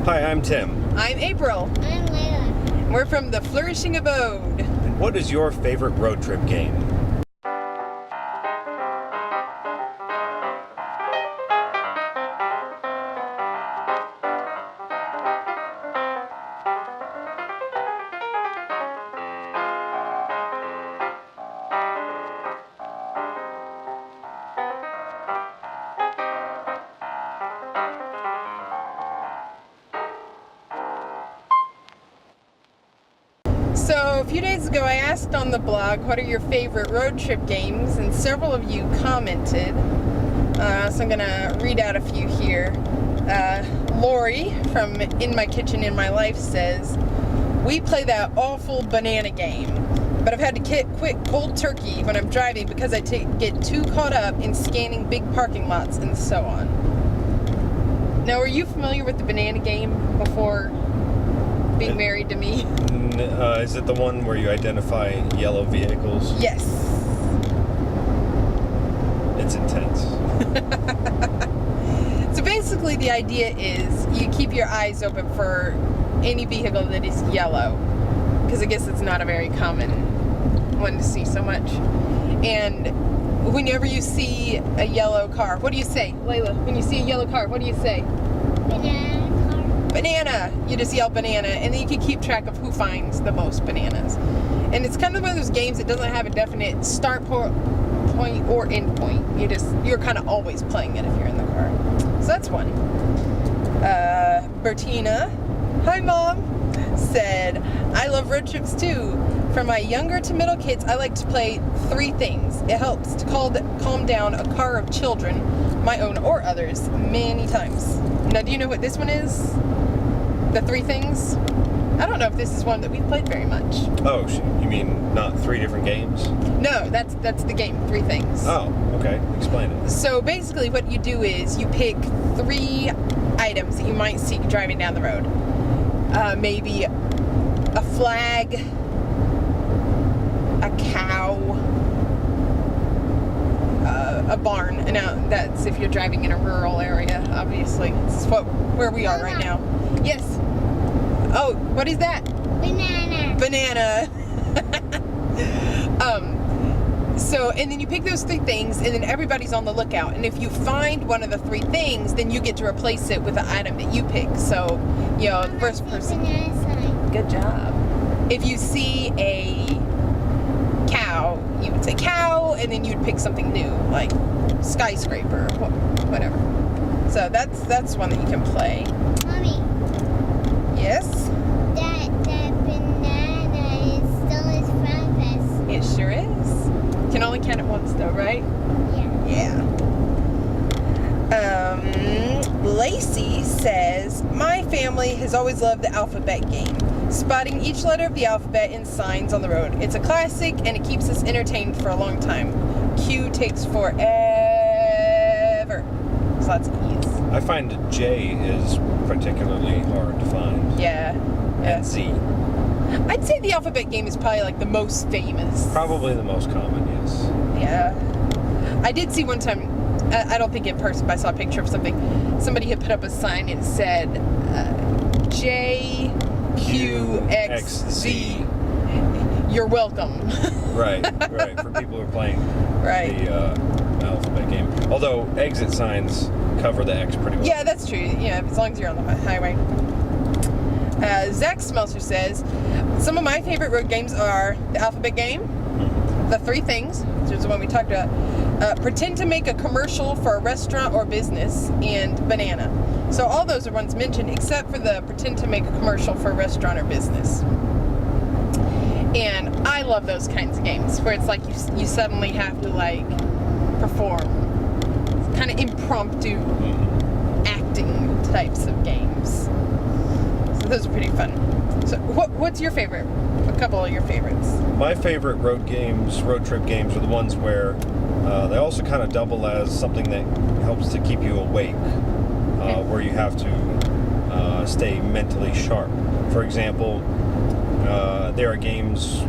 Hi, I'm Tim. I'm April. I'm Layla. We're from the Flourishing Abode. And what is your favorite road trip game? So a few days ago I asked on the blog, what are your favorite road trip games? And several of you commented. So I'm going to read out a few here. Lori from In My Kitchen, In My Life says, we play that awful banana game, but I've had to quit cold turkey when I'm driving because I get too caught up in scanning big parking lots and so on. Now, are you familiar with the banana game before being married to me? Is it the one where you identify yellow vehicles? Yes. It's intense. So basically the idea is you keep your eyes open for any vehicle that is yellow, because I guess it's not a very common one to see so much. And whenever you see a yellow car, what do you say, Layla? When you see a yellow car, what do you say? Banana car. Banana. You just yell banana, and then you can keep track of who finds the most bananas. And it's kind of one of those games that doesn't have a definite start point or end point. You're kind of always playing it if you're in the car. So that's one. Bertina, hi Mom, said, I love road trips too. For my younger to middle kids, I like to play three things. It helps to calm down a car of children, my own or others, many times. Now, do you know what this one is? The three things? I don't know if this is one that we've played very much. Oh, you mean not three different games? No, that's the game, three things. Oh, okay. Explain it. So basically what you do is you pick three items that you might see driving down the road. Maybe a flag, a cow, a barn. Now that's if you're driving in a rural area, obviously. This is where we are right now. Yes. Oh, what is that? Banana. Banana. So, and then you pick those three things, and then everybody's on the lookout. And if you find one of the three things, then you get to replace it with the item that you pick. So, you know, the first person. Banana sign. Good job. If you see a cow, you would say cow, and then you'd pick something new, like skyscraper, whatever. So that's one that you can play. Mommy, Yes, that banana is still his breakfast. it sure is. Can only count it once though, right? Yeah. Yeah. Lacey says, my family has always loved the alphabet game. Spotting each letter of the alphabet in signs on the road. It's a classic and it keeps us entertained for a long time. Q takes forever. There's lots of E's. I find J is particularly hard to find. Yeah. And Z. I'd say the alphabet game is probably like the most famous. Probably the most common, yes. Yeah. I did see one time, I don't think in person, but I saw a picture of something. Somebody had put up a sign and it said JQXZ. You're welcome. Right. For people who are playing Right. the alphabet game. Although exit signs cover the X pretty well. Yeah, that's true. Yeah, as long as you're on the highway. Zach Smelser says, some of my favorite road games are the alphabet game, the three things, which is the one we talked about, pretend to make a commercial for a restaurant or business, and banana. So all those are ones mentioned, except for the pretend to make a commercial for a restaurant or business. And I love those kinds of games where it's like you suddenly have to like perform. It's kind of impromptu acting types of games. So those are pretty fun. So what's your favorite? A couple of your favorites. My favorite road trip games are the ones where they also kind of double as something that helps to keep you awake, where you have to stay mentally sharp. For example, there are games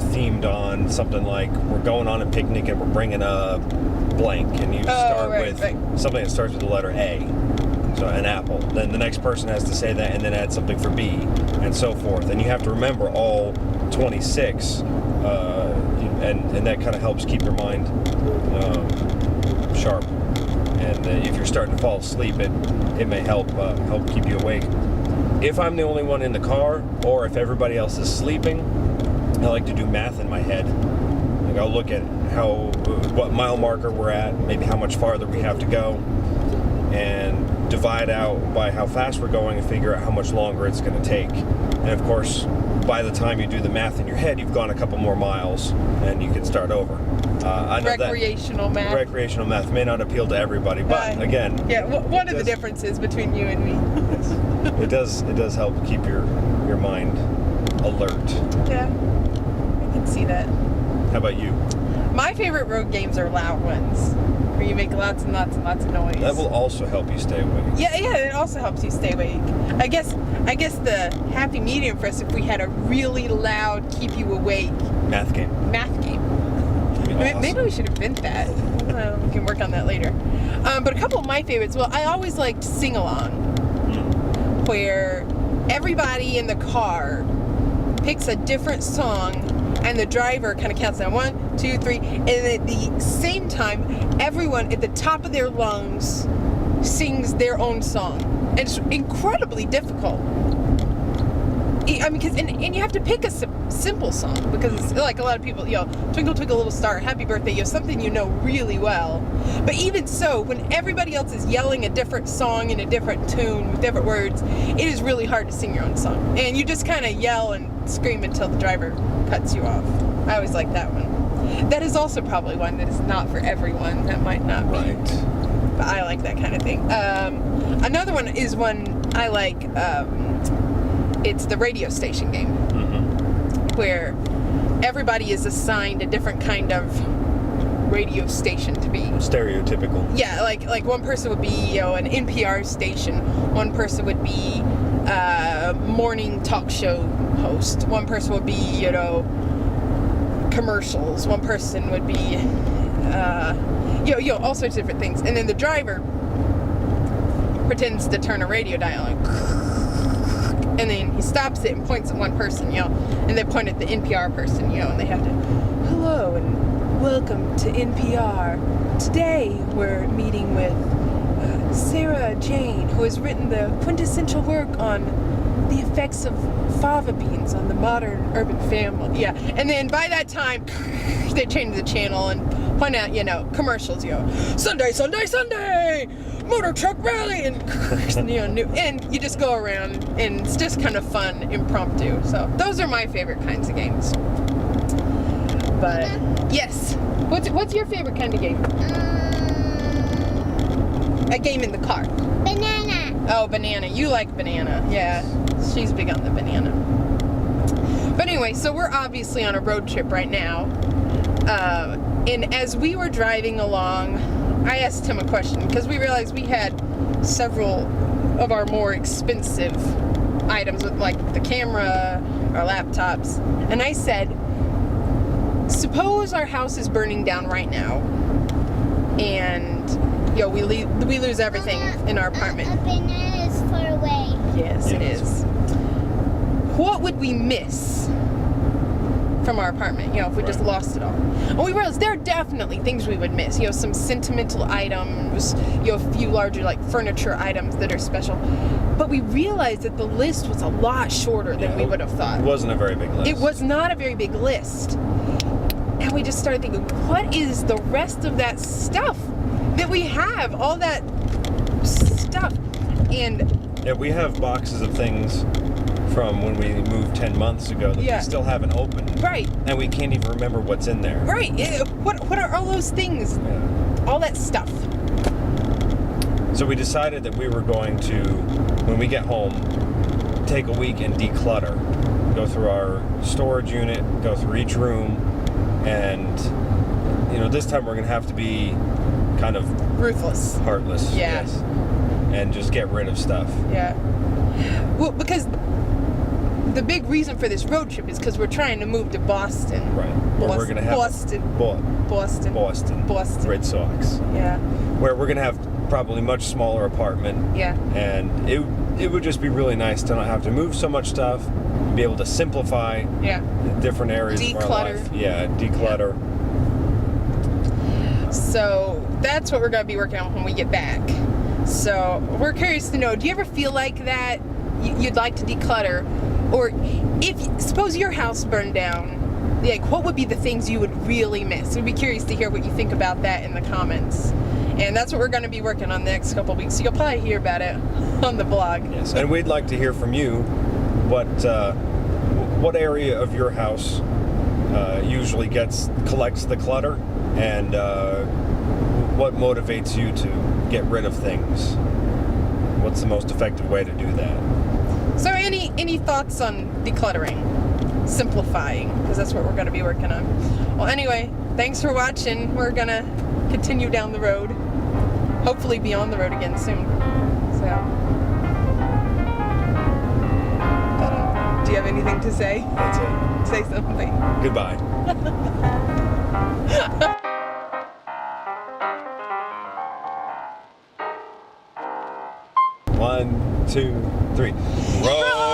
themed on something like we're going on a picnic and we're bringing a blank, and you start with something that starts with the letter A. So an apple. Then the next person has to say that and then add something for B, and so forth. And you have to remember all 26, and that kind of helps keep your mind sharp. And if you're starting to fall asleep, it may help keep you awake. If I'm the only one in the car, or if everybody else is sleeping, I like to do math in my head. Like I'll look at what mile marker we're at, maybe how much farther we have to go, and divide out by how fast we're going and figure out how much longer it's going to take. And of course, by the time you do the math in your head, you've gone a couple more miles and you can start over. I know Recreational math. Recreational math may not appeal to everybody, but again, yeah, one of the differences between you and me. it does help keep your mind alert. Yeah, I can see that. How about you? My favorite road games are loud ones, where you make lots and lots and lots of noise. That will also help you stay awake. Yeah, it also helps you stay awake. I guess the happy medium for us, if we had a really loud, keep you awake Math game. math game. Awesome. Maybe we should invent that. We can work on that later. But a couple of my favorites. Well, I always liked Sing Along, where everybody in the car picks a different song, and the driver kind of counts down 1, 2, 3, and at the same time, everyone at the top of their lungs sings their own song. And it's incredibly difficult. I mean, and you have to pick a simple song, because it's like a lot of people, Twinkle Twinkle Little Star, Happy Birthday, something you know really well. But even so, when everybody else is yelling a different song in a different tune with different words, it is really hard to sing your own song. And you just kind of yell and scream until the driver cuts you off. I always like that one. That is also probably one that is not for everyone. That might not be. Right. But I like that kind of thing. Another one is one I like. It's the radio station game, where everybody is assigned a different kind of radio station to be. Stereotypical. Yeah, like one person would be an NPR station, one person would be morning talk show host, one person would be commercials, one person would be all sorts of different things, and then the driver pretends to turn a radio dial and then he stops it and points at one person, and they point at the NPR person, and they have to, hello and welcome to NPR. Today we're meeting with Sarah Jane, who has written the quintessential work on the effects of fava beans on the modern urban family. Yeah, and then by that time, they change the channel and point out, commercials, Sunday, motor truck rally, and and you just go around, and it's just kind of fun, impromptu. So those are my favorite kinds of games. But yes, what's your favorite kind of game? A game in the car. Banana. Oh, banana. You like banana. Yeah, she's big on the banana. But anyway, so we're obviously on a road trip right now. And as we were driving along, I asked him a question, because we realized we had several of our more expensive items, like the camera, our laptops. And I said, suppose our house is burning down right now, and we lose everything in our apartment. A banana is far away. Yes, it is. What would we miss from our apartment, if we just lost it all? And we realized there are definitely things we would miss, some sentimental items, a few larger like furniture items that are special. But we realized that the list was a lot shorter than we would have thought. It wasn't a very big list. It was not a very big list. And we just started thinking, what is the rest of that stuff that we have? All that stuff. And yeah, we have boxes of things from when we moved 10 months ago that we still haven't opened. Right. And we can't even remember what's in there. Right. What are all those things? Yeah. All that stuff. So we decided that we were going to, when we get home, take a week and declutter. Go through our storage unit, go through each room, and this time we're going to have to be kind of ruthless. Heartless. Yeah. Yes. And just get rid of stuff. Yeah. Well, because the big reason for this road trip is because we're trying to move to Boston. Right. Where we're going to have Boston. Boston. Red Sox. Yeah. Where we're going to have probably much smaller apartment. Yeah. And it would just be really nice to not have to move so much stuff, be able to simplify Yeah. different areas of our Declutter. life. Yeah, declutter. So that's what we're going to be working on when we get back. So we're curious to know, do you ever feel like that you'd like to declutter? Or if, suppose your house burned down, like what would be the things you would really miss? We'd be curious to hear what you think about that in the comments. And that's what we're going to be working on the next couple of weeks. So you'll probably hear about it on the blog. Yes, and we'd like to hear from you. What area of your house usually collects the clutter, and what motivates you to get rid of things? What's the most effective way to do that? So any thoughts on decluttering, simplifying, because that's what we're going to be working on. Well, anyway, thanks for watching. We're going to continue down the road, hopefully be on the road again soon. So, do you have anything to say? That's it. Say something. Goodbye. One, two, three. Roll.